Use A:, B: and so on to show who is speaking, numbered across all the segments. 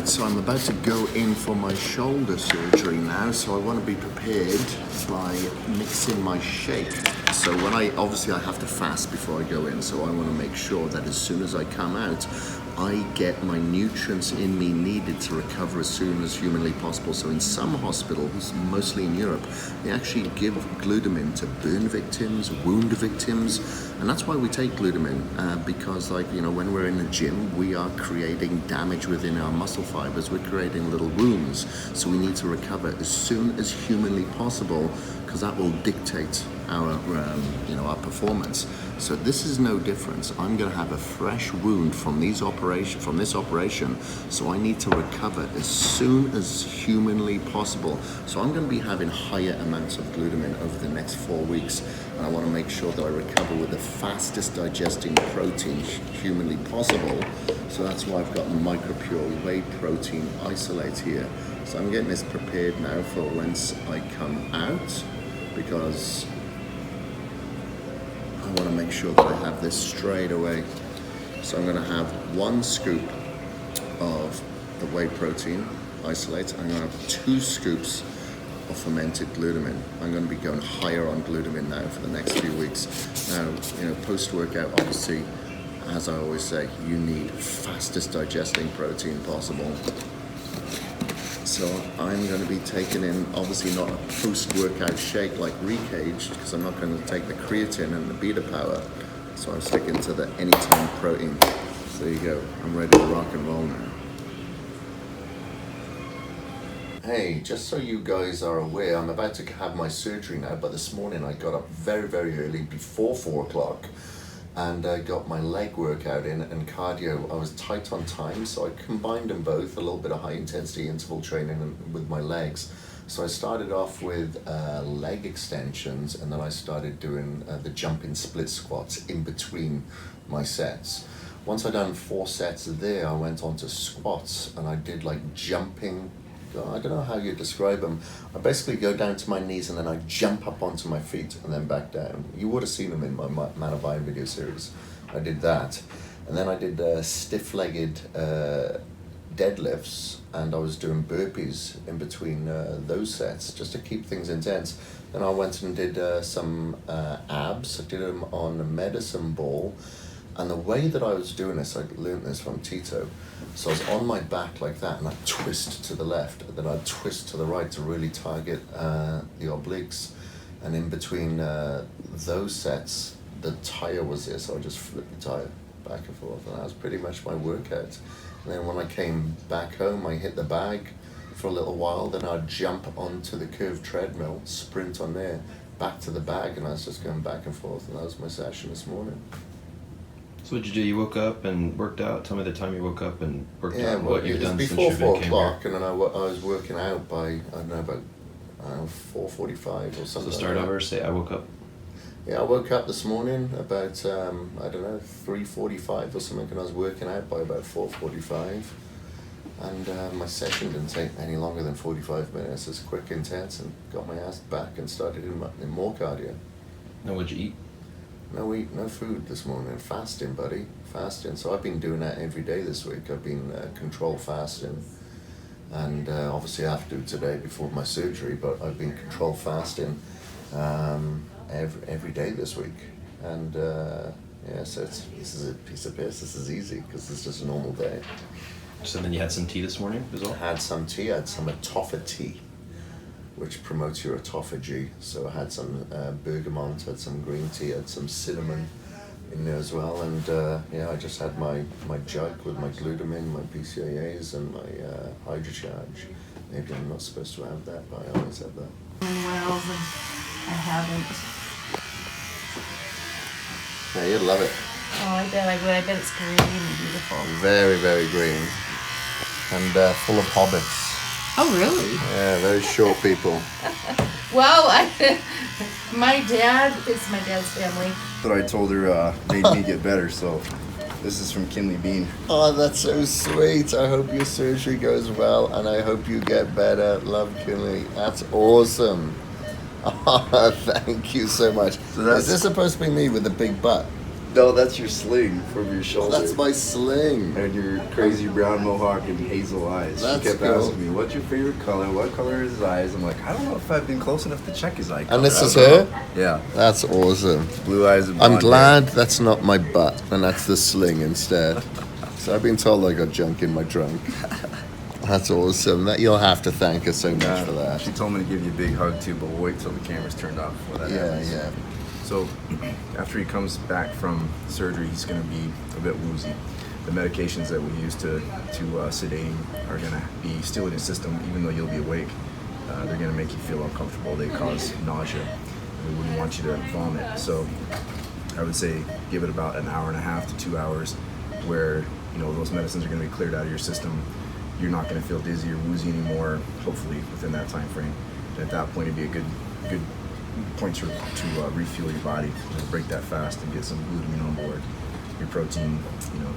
A: Right, so I'm about to go in for my shoulder surgery now, so I want to be prepared by mixing my shake. So when I have to fast before I go in, so I want to make sure that as soon as I come out, I get my nutrients in me needed to recover as soon as humanly possible. So in some hospitals, mostly in Europe, they actually give glutamine to burn victims, wound victims, and that's why we take glutamine, because when we're in the gym, we are creating damage within our muscle fibers, we're creating little wounds, so we need to recover as soon as humanly possible, because that will dictate our performance. So this is no difference. I'm going to have a fresh wound from this operation, so I need to recover as soon as humanly possible. So I'm going to be having higher amounts of glutamine over the next 4 weeks, and I want to make sure that I recover with the fastest digesting protein humanly possible. So that's why I've got MicroPure whey protein isolate here. So I'm getting this prepared now for once I come out, because I want to make sure that I have this straight away. So I'm going to have 1 scoop of the whey protein isolate. I'm going to have 2 scoops of fermented glutamine. I'm going to be going higher on glutamine now for the next few weeks. Now, post-workout, obviously, as I always say, you need fastest digesting protein possible. So I'm going to be taking in, obviously not a post-workout shake like Recaged, because I'm not going to take the creatine and the beta power. So I'm sticking to the anytime protein. So there you go. I'm ready to rock and roll now. Hey, just so you guys are aware, I'm about to have my surgery now, but this morning I got up very, very early, before 4 o'clock, and got my leg workout in and cardio. I was tight on time, so I combined them both, a little bit of high intensity interval training with my legs. So I started off with leg extensions, and then I started doing the jumping split squats in between my sets. Once I'd done 4 sets there, I went on to squats, and I did like jumping. I don't know how you describe them. I basically go down to my knees and then I jump up onto my feet and then back down. You would have seen them in my Man of Iron video series. I did that. And then I did stiff-legged deadlifts, and I was doing burpees in between those sets just to keep things intense. Then I went and did some abs. I did them on a medicine ball. And the way that I was doing this, I learned this from Tito. So I was on my back like that, and I'd twist to the left, and then I'd twist to the right to really target the obliques. And in between those sets, the tire was there, so I just flipped the tire back and forth, and that was pretty much my workout. And then when I came back home, I hit the bag for a little while, then I'd jump onto the curved treadmill, sprint on there, back to the bag, and I was just going back and forth, and that was my session this morning.
B: So what'd you do? You woke up and worked out? Tell me the time you woke up and worked out,
A: well,
B: what you've done since
A: before
B: you
A: 4
B: came
A: o'clock,
B: here.
A: and then I was working out by, I don't know, about 4:45 or something.
B: So start over, say I woke up.
A: Yeah, I woke up this morning about, 3:45 or something, and I was working out by about 4:45. And my session didn't take any longer than 45 minutes. It's quick, intense, and got my ass back and started in more cardio.
B: Now what'd you eat?
A: No food this morning. Fasting, buddy. Fasting. So I've been doing that every day this week. I've been control fasting. And obviously I have to today before my surgery, but I've been control fasting every day this week. And so this is a piece of piss. This is easy because it's just a normal day.
B: So then you had some tea this morning as well?
A: I had some tea. I had some autophagy, which promotes your autophagy. So I had some bergamot, had some green tea, had some cinnamon in there as well. And I just had my jug with my glutamine, my BCAAs, and my hydrocharge. Maybe I'm not supposed to have that, but I always have that.
C: Well, I haven't.
A: Yeah, you'd love it.
C: Oh, I bet I would. I bet it's green and beautiful.
A: Very, very green. And full of hobbits.
C: Oh, really?
A: Yeah, very short people.
C: Well, my dad's family.
D: That I told her made me get better, so this is from Kinley Bean.
A: Oh, that's so sweet. I hope your surgery goes well, and I hope you get better. Love, Kinley. That's awesome. Oh, thank you so much.
D: So
A: is this supposed to be me with the big butt?
D: No, that's your sling from your
A: Oh,
D: shoulder.
A: that's my sling.
D: And your crazy brown mohawk and hazel eyes.
A: That's
D: She kept
A: cool.
D: asking me, what's your favorite color? What color is his eyes? I'm like, I don't know if I've been close enough to check his eye color.
A: And this
D: I
A: is
D: don't know.
A: her?
D: Yeah.
A: That's awesome.
D: Blue eyes and
A: I'm
D: blonde
A: glad that's not my butt and that's the sling instead. So I've been told I got junk in my trunk. That's awesome. That you'll have to thank her so much
D: hair.
A: for that.
D: She told me to give you a big hug too, but we'll wait till the camera's turned off before that happens.
A: Yeah.
D: So after he comes back from surgery, he's going to be a bit woozy. The medications that we use to sedate him are going to be still in his system, even though you'll be awake. They're going to make you feel uncomfortable. They cause nausea. We wouldn't want you to vomit. So I would say give it about an hour and a half to 2 hours where, you know, those medicines are going to be cleared out of your system. You're not going to feel dizzy or woozy anymore, hopefully within that time frame. And at that point, it'd be a good point to refuel your body, break that fast and get some glutamine on board. Your protein, you know,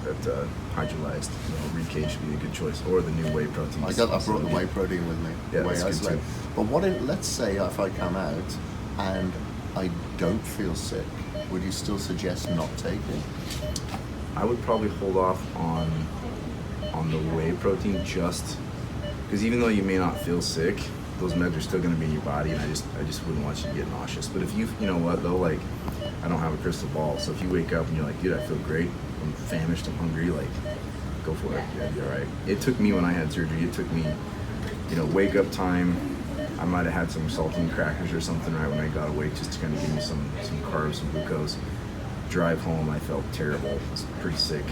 D: that hydrolyzed, you know, reed cage should be a good choice, or the new whey protein.
A: I brought the whey protein with me.
D: Yeah,
A: Whey
D: that's good
A: isolate.
D: too.
A: But what if, let's say if I come out and I don't feel sick, would you still suggest not taking?
D: I would probably hold off on the whey protein, just because even though you may not feel sick, those meds are still going to be in your body, and I just wouldn't want you to get nauseous. But if you know what though, like, I don't have a crystal ball, so if you wake up and you're like, dude, I feel great, I'm famished, I'm hungry, like, go for it. Yeah, you're all right. It took me, when I had surgery, it took me, you know, wake up time. I might have had some saltine crackers or something right when I got awake, just to kind of give me some carbs, some glucose. Drive home, I felt terrible. I was pretty sick.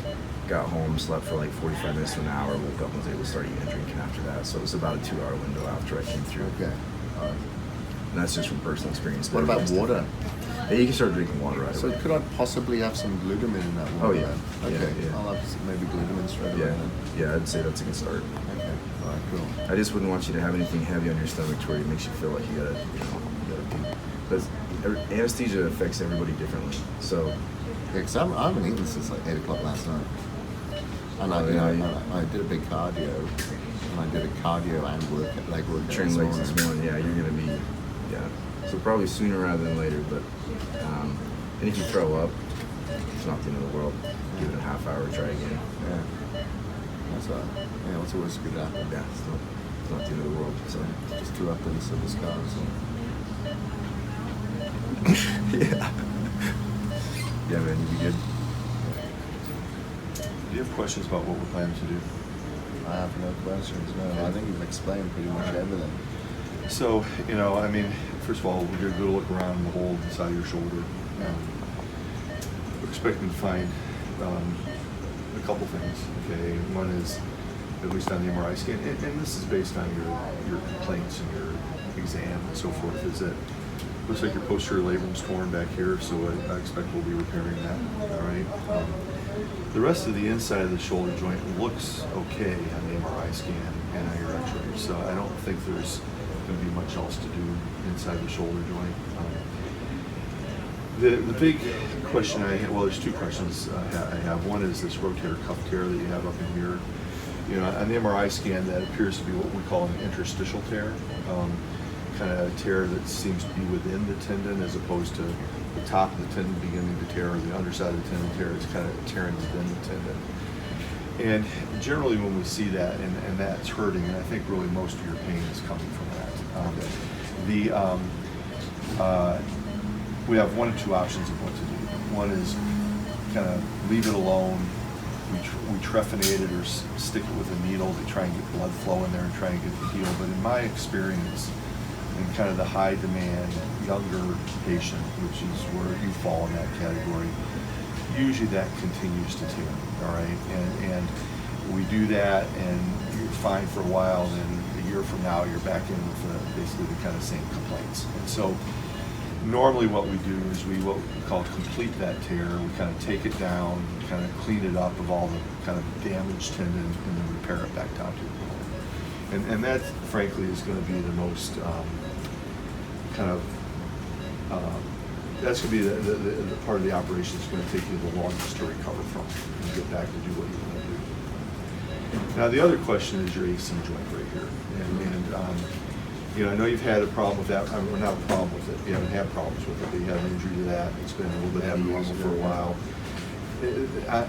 D: Got home, slept for like 45 minutes to an hour, woke up and was able to start eating and drinking after that. So it was about a 2 hour window after I came through.
A: Okay.
D: And that's just from personal experience.
A: What about water?
D: Yeah, you can start drinking water right
A: So
D: away.
A: could I possibly have some glutamine in that water?
D: Oh, yeah.
A: Then?
D: Yeah,
A: Okay.
D: yeah.
A: I'll have maybe glutamine straight away.
D: Yeah,
A: Then.
D: yeah, I'd say that's a good start.
A: Okay. All right. Cool.
D: I just wouldn't want you to have anything heavy on your stomach to where it makes you feel like you gotta pee. Because anesthesia affects everybody differently. So
A: Yeah, because I haven't eaten since like 8 o'clock last night. And I did a big cardio, and I did a cardio and leg workout.
D: train legs this morning, yeah, you're gonna be, yeah. So probably sooner rather than later, but and if you throw up, it's not the end of the world. Give it a half hour, try again.
A: Yeah. That's all right. Yeah, what's always good happen?
D: Yeah, it's not the end of the world. So
A: Just threw up in the service car. So.
D: yeah, yeah, man, you be good.
B: Do you have questions about what we're planning to do?
A: I have no questions. No, I think you've explained pretty much everything.
B: So, you know, I mean, first of all, we're going to go look around the hole inside your shoulder. We're expecting to find a couple things. Okay, one is, at least on the MRI scan, and this is based on your complaints and your exam and so forth, is that looks like your posterior labrum's torn back here, so I expect we'll be repairing that. All right. The rest of the inside of the shoulder joint looks okay on the MRI scan and on your X-ray, so I don't think there's going to be much else to do inside the shoulder joint. The big question I have, well, there's two questions I have. One is this rotator cuff tear that you have up in here. You know, on the MRI scan, that appears to be what we call an interstitial tear, kind of a tear that seems to be within the tendon as opposed to the top of the tendon beginning to tear, or the underside of the tendon tear. It's kind of tearing within the tendon. And generally when we see that, and that's hurting, and I think really most of your pain is coming from that. We have one or two options of what to do. One is kind of leave it alone. We trephinate it or stick it with a needle to try and get blood flow in there and try and get it healed. But in my experience, in kind of the high demand, younger patient, which is where you fall in that category, usually that continues to tear, all right? And we do that and you're fine for a while, then a year from now you're back in with basically the kind of same complaints. And so normally what we do is what we call complete that tear. We kind of take it down, kind of clean it up of all the kind of damaged tendon, and then repair it back down to the bone. And that, frankly, is going to be the most that's going to be the part of the operation that's going to take you the longest to recover from and get back to do what you want to do. Now, the other question is your AC joint right here. And I know you've had a problem with that, or not a problem with it, you haven't had problems with it, but you had an injury to that, it's been a little bit abnormal for a while.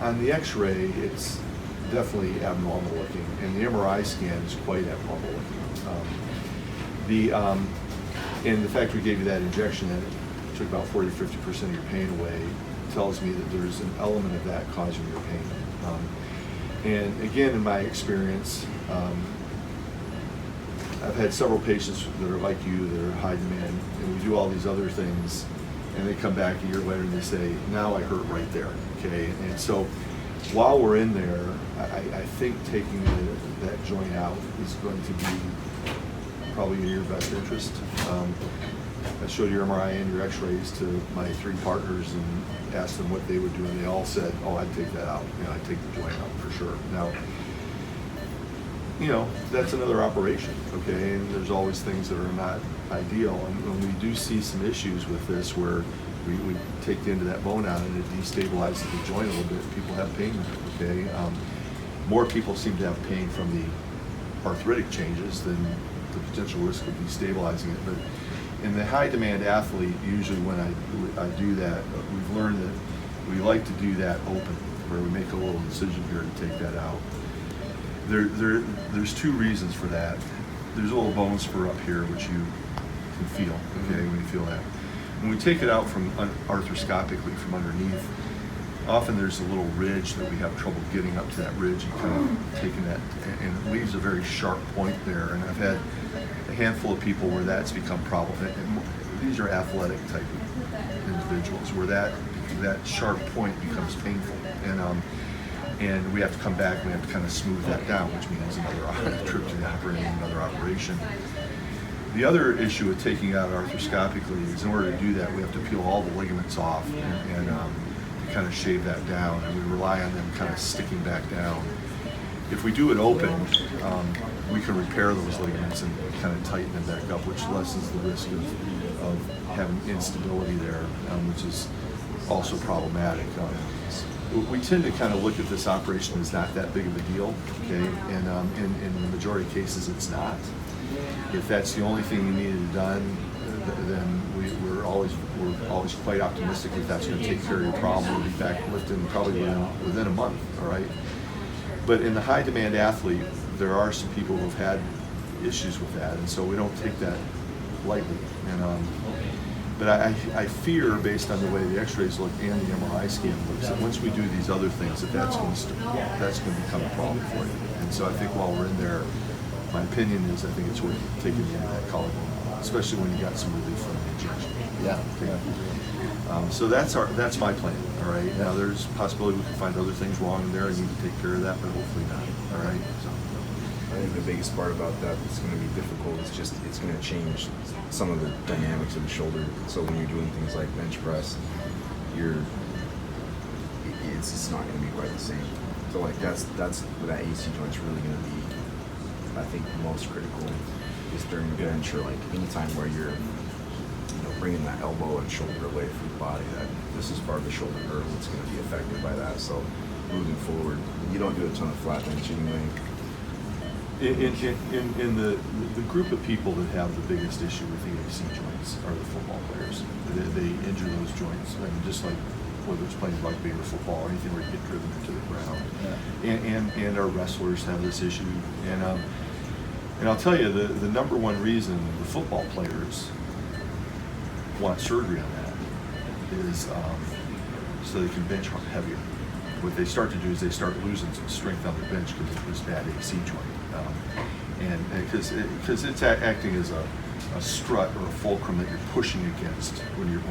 B: On the x-ray, it's definitely abnormal looking, and the MRI scan is quite abnormal looking. And the fact we gave you that injection and it took about 40–50% of your pain away tells me that there's an element of that causing your pain. And again, in my experience, I've had several patients that are like you, that are high demand, and we do all these other things, and they come back a year later and they say, now I hurt right there, okay? And so while we're in there, I think taking that joint out is going to be probably in your best interest. I showed your MRI and your x-rays to my 3 partners and asked them what they would do, and they all said, oh, I'd take that out. I'd take the joint out for sure. Now, that's another operation, okay? And there's always things that are not ideal. And when we do see some issues with this where we take the end of that bone out and it destabilizes the joint a little bit, people have pain with it, okay? More people seem to have pain from the arthritic changes than the potential risk of destabilizing it. But in the high demand athlete, usually when I do that, we've learned that we like to do that open, where we make a little incision here to take that out. There's 2 reasons for that. There's little bone spur up here, which you can feel, okay, when you feel that. When we take it out from arthroscopically from underneath, often there's a little ridge that we have trouble getting up to that ridge and kind of taking that, and it leaves a very sharp point there. And I've had a handful of people where that's become problematic. These are athletic type of individuals where that sharp point becomes painful, and we have to come back and we have to kind of smooth that down, which means another trip to the operating room, another operation. The other issue with taking out arthroscopically is in order to do that, we have to peel all the ligaments off and kind of shave that down, and we rely on them kind of sticking back down. If we do it open, we can repair those ligaments and kind of tighten them back up, which lessens the risk of having instability there, which is also problematic. We tend to kind of look at this operation as not that big of a deal, okay? And in the majority of cases, it's not. If that's the only thing you needed done, then we're always quite optimistic that that's going to take care of your problem. We'll be back lifting probably within a month, all right? But in the high demand athlete, there are some people who have had issues with that, and so we don't take that lightly. But I fear, based on the way the x-rays look and the MRI scan looks, that once we do these other things, that's going to become a problem for you. And so I think while we're in there, my opinion is I think it's worth taking the end of that collarbone, especially when you got some relief from the injection.
A: Yeah.
B: Okay. So that's my plan. All right. Now there's a possibility we can find other things wrong in there and need to take care of that, but hopefully not. All right. So
D: I think the biggest part about that that's going to be difficult is just it's going to change some of the dynamics of the shoulder. So when you're doing things like bench press, it's just not going to be quite the same. So like that's where that AC joint's really going to be, I think, most critical is during the bench, or like anytime where you're bringing that elbow and shoulder away from the body. That this is part of the shoulder girdle. It's going to be affected by that. So moving forward, you don't do a ton of flat bench anyway.
B: In the group of people that have the biggest issue with the AC joints are the football players. They injure those joints. I mean, just like whether it's playing rugby or football or anything where you get driven into the ground. Yeah. And our wrestlers have this issue. And I'll tell you, the number one reason the football players want surgery on that is so they can bench heavier. What they start to do is they start losing some strength on their bench because of this bad AC joint, and because it's acting as a strut or a fulcrum that you're pushing against when you're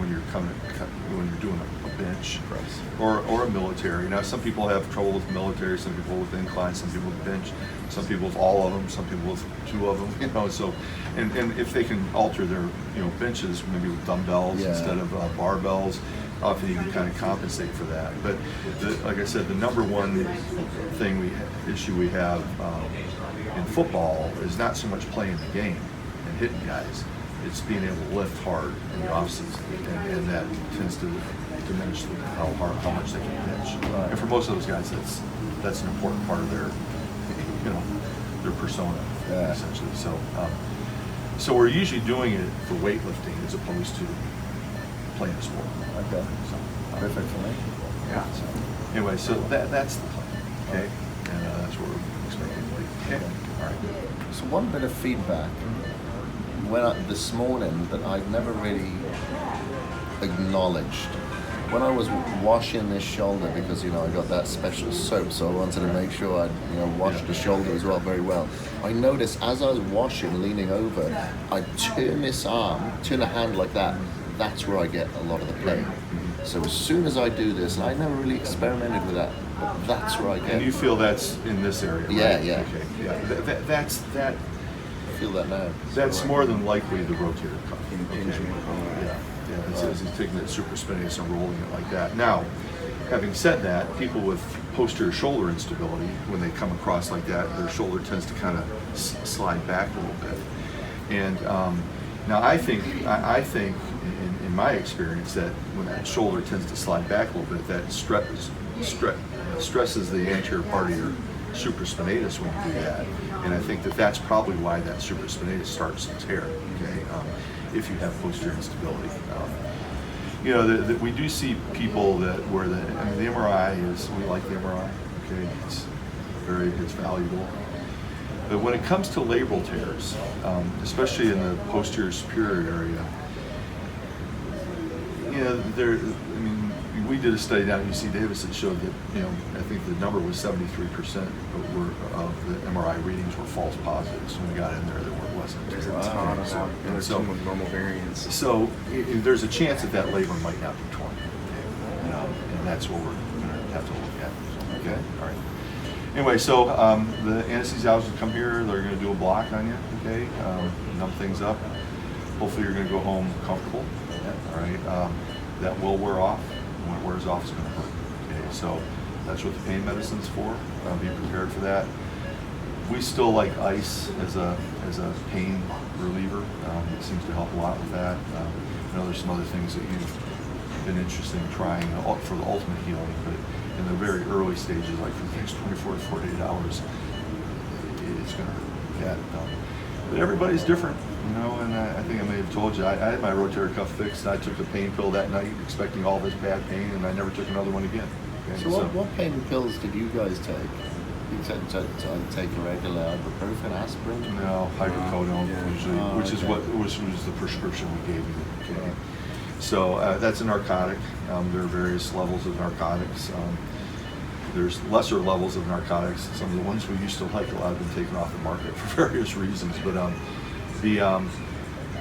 B: doing a bench press or a military. Now some people have trouble with military, some people with incline, some people with bench, some people with all of them, some people with 2 of them. So and if they can alter their benches maybe with dumbbells instead of barbells, often you can kind of compensate for that. But like I said, the number one issue we have in football is not so much playing the game and hitting guys. It's being able to lift hard in the off season, and that tends to diminish how much they can bench. And for most of those guys, that's an important part of their their persona, essentially. So So we're usually doing it for weightlifting as opposed to playing a sport.
A: Okay.
B: So,
A: Perfect for me.
B: yeah. So anyway, so that's the plan. Okay. And that's what we're expecting to be. Okay. All right.
A: So one bit of feedback this morning that I've never really acknowledged. When I was washing this shoulder, because I got that special soap, so I wanted to make sure I washed the shoulder as well very well. I noticed as I was washing, leaning over, I turn the hand like that. That's where I get a lot of the pain. So as soon as I do this, and I never really experimented with that, but that's where I get.
B: And you feel that's in this area, right?
A: Yeah, yeah.
B: Okay, yeah. That's that.
A: I feel that now.
B: That's more than likely the rotator cuff.
D: Impingement.
B: Yeah. It says he's taking it supraspinatus and rolling it like that. Now, having said that, people with posterior shoulder instability, when they come across like that, their shoulder tends to kind of slide back a little bit. And now I think in my experience that when that shoulder tends to slide back a little bit, that stresses the anterior part of your supraspinatus when you do that. And I think that's probably why that supraspinatus starts to tear. Okay, if you have posterior instability. That we do see people where the MRI is, we like the MRI. Okay, it's valuable. But when it comes to labral tears, especially in the posterior superior area, we did a study down at UC Davis that showed that, I think the number was 73% of the MRI readings were false positives. When we got in there wasn't.
D: There's a ton of normal variants.
B: So there's a chance that labor might not be 20. And that's what we're going to have to look at. Okay? All right. Anyway, so the anesthesiologist will come here. They're going to do a block on you, okay? Numb things up. Hopefully you're going to go home comfortable. All right. That will wear off. When it wears off, it's going to hurt. Okay, so that's what the pain medicine's for. Be prepared for that. We still like ice as a pain reliever. It seems to help a lot with that. I know there's some other things that you've been interested in trying for the ultimate healing, but in the very early stages, like for the next 24 to 48 hours, it's going to hurt. Yeah. But everybody's different, and I think I may have told you, I had my rotator cuff fixed, and I took the pain pill that night expecting all this bad pain, and I never took another one again. Okay?
A: So what pain pills did you guys take? You tend to take a regular ibuprofen, aspirin?
B: No, hydrocodone usually, which was the prescription we gave you. Okay? So that's a narcotic. There are various levels of narcotics. There's lesser levels of narcotics. Some of the ones we used to like a lot have been taken off the market for various reasons. But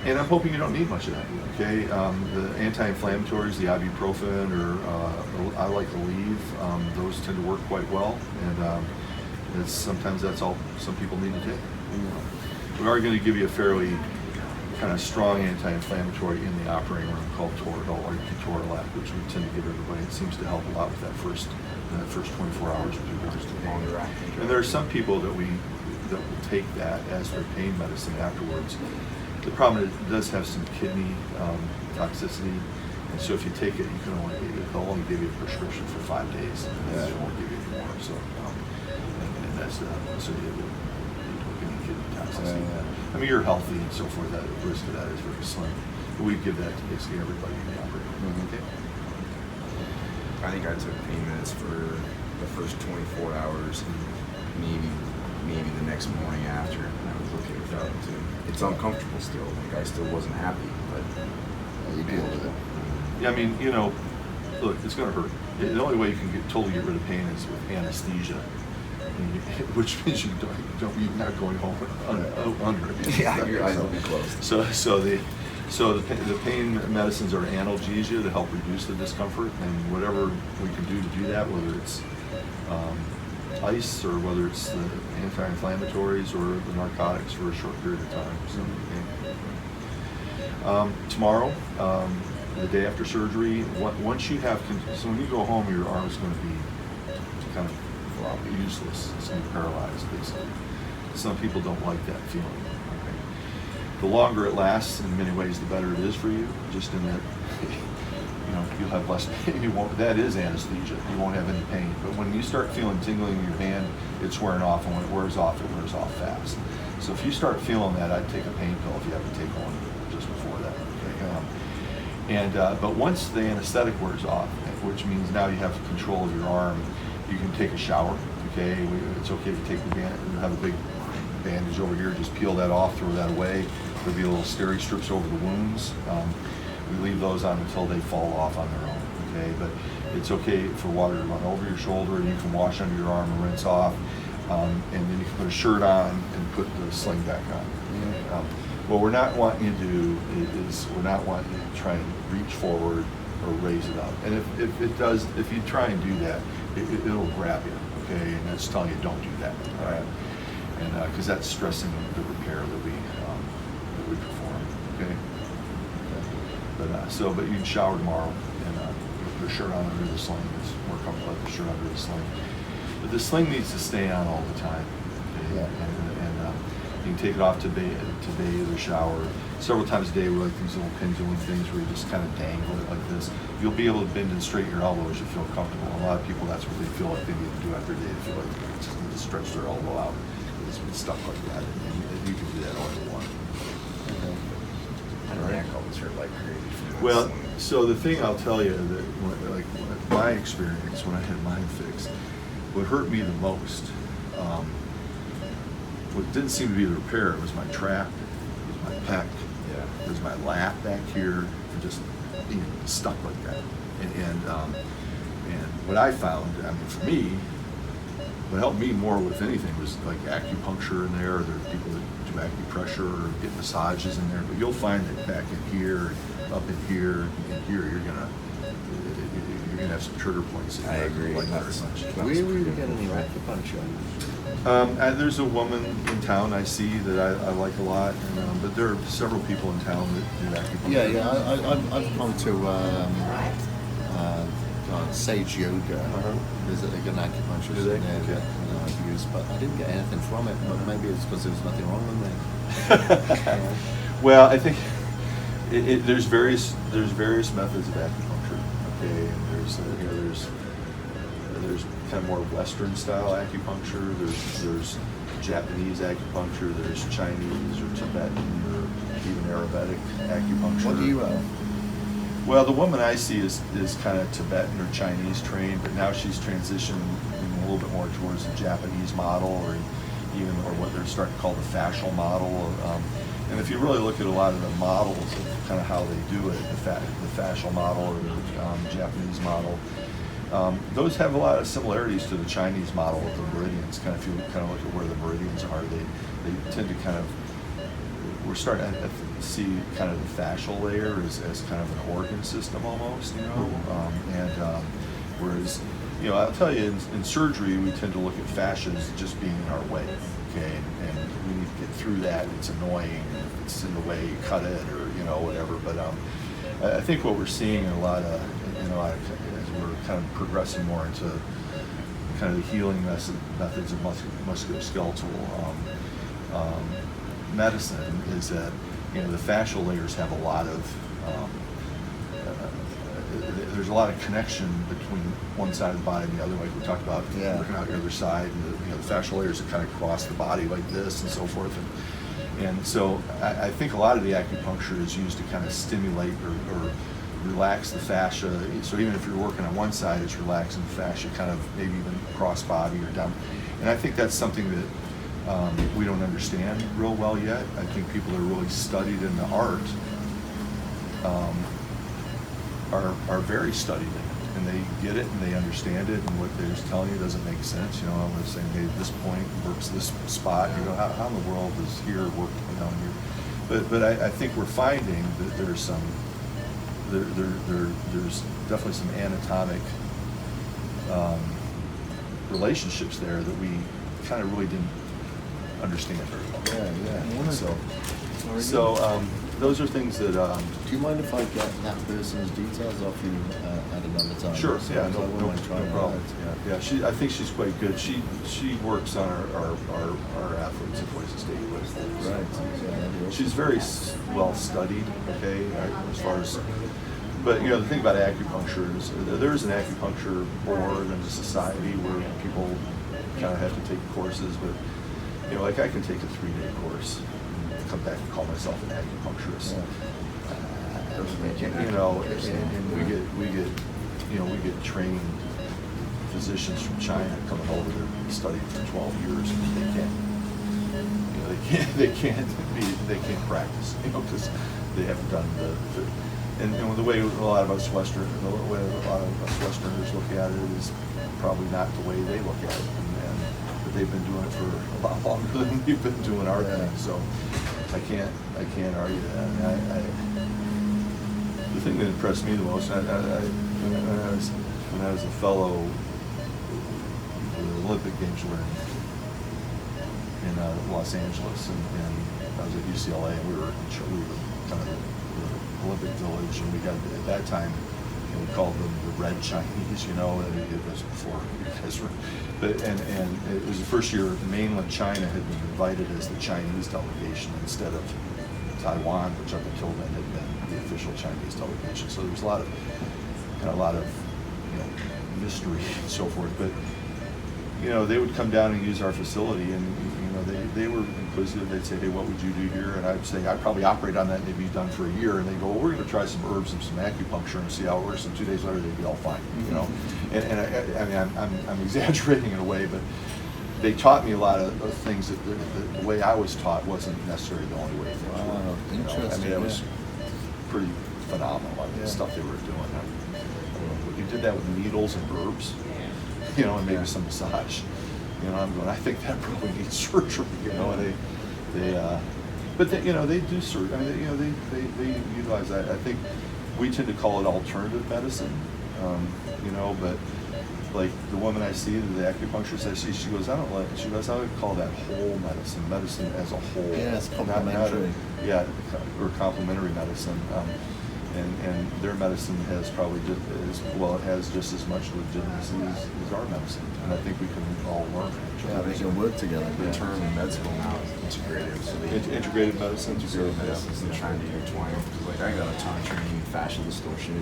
B: and I'm hoping you don't need much of that. Okay, the anti-inflammatories, the ibuprofen, or I like Aleve. Those tend to work quite well, and sometimes that's all some people need to take. We are going to give you a fairly kind of strong anti-inflammatory in the operating room called Toradol or Ketorolac, which we tend to give everybody. It seems to help a lot with that first 24 hours with regards to pain. And there are some people that will take that as their pain medicine afterwards. The problem is it does have some kidney toxicity, and so if you take it, they'll only give you a prescription for 5 days, and they won't give you any more. So, and that's associated with any kidney toxicity. I mean, you're healthy and so forth. That the risk of that is very slim. But we give that to basically everybody in the operating room. Okay.
D: I think I took pain meds for the first 24 hours and maybe the next morning after, and I was okay with that too. It's uncomfortable still. Like I still wasn't happy, but
A: You deal with it.
B: Yeah, I mean, look, it's going to hurt. The only way you can totally get rid of pain is with anesthesia, which means you're not going home under it.
D: yeah, your eyes will be closed.
B: So the pain medicines are analgesia to help reduce the discomfort, and whatever we can do to do that, whether it's ice or whether it's the anti-inflammatories or the narcotics for a short period of time. So, tomorrow, the day after surgery, once you have, so when you go home, your arm is going to be kind of useless. It's going to be paralyzed, basically. Some people don't like that feeling. Okay? The longer it lasts, in many ways, the better it is for you. Just in that, you'll have less pain. That is anesthesia. You won't have any pain. But when you start feeling tingling in your hand, it's wearing off, and when it wears off fast. So if you start feeling that, I'd take a pain pill if you have to take one just before that. Okay? But once the anesthetic wears off, which means now you have control of your arm, you can take a shower. Okay, it's okay if you take the have a big bandage over here, just peel that off, throw that away. There'll be little steri strips over the wounds. We leave those on until they fall off on their own. Okay, but it's okay for water to run over your shoulder, and you can wash under your arm and rinse off, and then you can put a shirt on and put the sling back on. What we're not wanting you to do is we're not wanting you to try and reach forward or raise it up. And if you try and do that, it'll grab you. Okay, and it's telling you don't do that. All right, and because that's stressing the repair that we perform. Okay, but you can shower tomorrow and put a shirt on under the sling. It's more comfortable with the shirt under the sling. But the sling needs to stay on all the time. Okay?
A: Yeah.
B: And you can take it off to bathe or shower several times a day with like these little pendulum things where you just kind of dangle it like this. You'll be able to bend and straighten your elbow as you feel comfortable. A lot of people, that's what they feel like they need to do every day. They feel like they just need to stretch their elbow out. It's stuff like that. And you can do that all you want.
A: Okay.
D: My neck always hurt like crazy.
B: Well, so the thing I'll tell you that, like my experience when I had mine fixed, what hurt me the most, what didn't seem to be the repair, it was my trap, it was my pec, it was my lat back here, and just being stuck like that. And what I found, I mean, for me, what helped me more with anything was like acupuncture in there, or there are people that do acupressure or get massages in there, but you'll find that back in here, up in here, and here, you're gonna have some trigger points.
D: I agree.
B: Like very much.
A: Where were you getting your acupuncture?
B: There's a woman in town I see that I like a lot, and, but there are several people in town that do acupuncture.
A: Yeah. I've gone to Sage Yoga. There's an acupuncturist
B: Do they?
A: in there
B: Okay.
A: that I've used, but I didn't get anything from it. But maybe it's because there was nothing wrong with me.
B: Well, I think there's various methods of acupuncture. Okay, and there's kind of more Western style acupuncture. There's Japanese acupuncture. There's Chinese or Tibetan or even Arabic acupuncture.
A: What do you have?
B: Well, the woman I see is kind of Tibetan or Chinese trained, but now she's transitioned a little bit more towards the Japanese model, or what they're starting to call the fascial model. And if you really look at a lot of the models of kind of how they do it, the fascial model or the Japanese model, those have a lot of similarities to the Chinese model with the meridians. Kind of, if you kind of look at where the meridians are, they tend to kind of, we're starting to see kind of the fascial layer as kind of an organ system almost, you know. Whereas, you know, I'll tell you, in surgery, we tend to look at fascia as just being in our way, okay, and we need to get through that. It's annoying, and if it's in the way, you cut it, or you know, whatever. But I think what we're seeing in a lot of, as we're kind of progressing more into kind of the healing methods of musculoskeletal medicine is that, you know, the fascial layers have a lot of there's a lot of connection between one side of the body and the other, like we talked about, working out the other side, and the fascial layers that kind of cross the body like this and so forth. And so I think a lot of the acupuncture is used to kind of stimulate or relax the fascia. So even if you're working on one side, it's relaxing the fascia, kind of maybe even cross body or down. And I think that's something that we don't understand real well yet. I think people that are really studied in the art are very studied in it, and they get it and they understand it, and what they're just telling you doesn't make sense. You know, I'm saying, hey, this point works this spot. You know, how in the world does here work down here? But I think we're finding that there's some there's definitely some anatomic relationships there that we kind of really didn't understand very well.
A: Yeah.
B: So those are things that.
A: Do you mind if I get that person's details off you at another time?
B: Sure. Yeah.
A: So
B: No problem.
A: Yeah.
B: I think she's quite good. She works on our athletes at Boise State with.
A: Right.
B: She's very well studied. Okay, as far as. But you know, the thing about acupuncture is there's an acupuncture board and a society where people kind of have to take courses, but You know, like I can take a 3-day course, and come back and call myself an acupuncturist. You know, and we get trained physicians from China coming over there studying for 12 years, and they can't practice, you know, because they haven't done and the way a lot of us Westerners look at it is probably not the way they look at it, but they've been doing it for a lot longer than we've been doing our thing. So I can't argue that. The thing that impressed me the most, when I was a fellow, the Olympic Games were in Los Angeles, and I was at UCLA, and we were kind of the Olympic Village, and we got, at that time, we called them the Red Chinese, you know, and it was before you guys were, and it was the first year mainland China had been invited as the Chinese delegation instead of Taiwan, which up until then had been the official Chinese delegation. So there was a lot of you know, mystery and so forth, but you know, they would come down and use our facility, and you know, they were inquisitive. They'd say, hey, what would you do here? And I'd say, I'd probably operate on that and they'd be done for a year. And they'd go, well, we're going to try some herbs and some acupuncture and see how it works. And 2 days later, they'd be all fine, you know. And I mean, I'm exaggerating in a way, but they taught me a lot of things that the way I was taught wasn't necessarily the only way things were.
A: Interesting.
B: I mean, it was pretty phenomenal. I mean, the stuff they were doing. You did that with needles and herbs, you know, and maybe some massage. You know, I'm going, I think that probably needs surgery, you know, and but they, you know, they do surgery. I mean, you know, they utilize that. I think we tend to call it alternative medicine, you know, but like the woman I see, the acupuncturist I see, she goes, I would call that whole medicine as a whole.
A: Yeah, it's complementary.
B: Or complementary medicine. And their medicine has probably it has just as much legitimacy as our medicine, and I think we can all learn from each other.
A: Yeah, they can work together.
D: The term in med school now is integrative. So
B: Integrated medicine.
D: Integrative medicine is trying to intertwine. Because like I got a ton of training in fascial distortion. I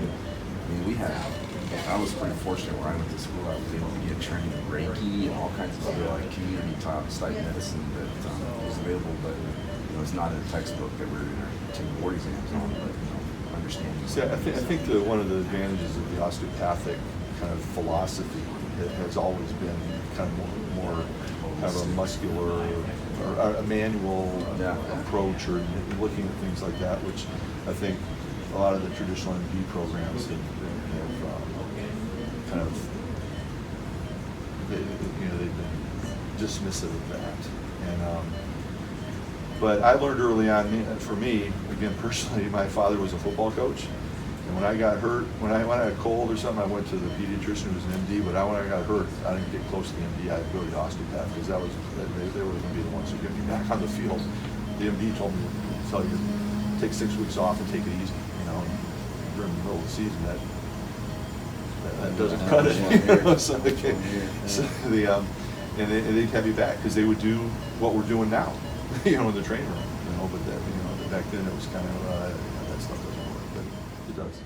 D: mean, I was pretty fortunate where I went to school. I was able to get trained in Reiki and all kinds of other like community type medicine that was available, but you know, it's not in a textbook that we're taking board exams on. But you know, understanding.
B: See, I think one of the advantages of the osteopathic kind of philosophy has always been kind of more kind of a muscular or a manual approach, or looking at things like that, which I think a lot of the traditional MD programs have kind of they've been dismissive of that. And but I learned early on, for me, again, personally, my father was a football coach. And when I got hurt, when I had a cold or something, I went to the pediatrician who was an MD, but when I got hurt, I didn't get close to the MD, I'd go to the osteopath, because they were going to be the ones who get me back on the field. The MD told me to tell you, take 6 weeks off and take it easy, you know, during the middle of the season, that doesn't cut it. And they'd have you back, because they would do what we're doing now. You know, in the training room, you know, but that, you know, back then it was kind of, that stuff doesn't work, but it does.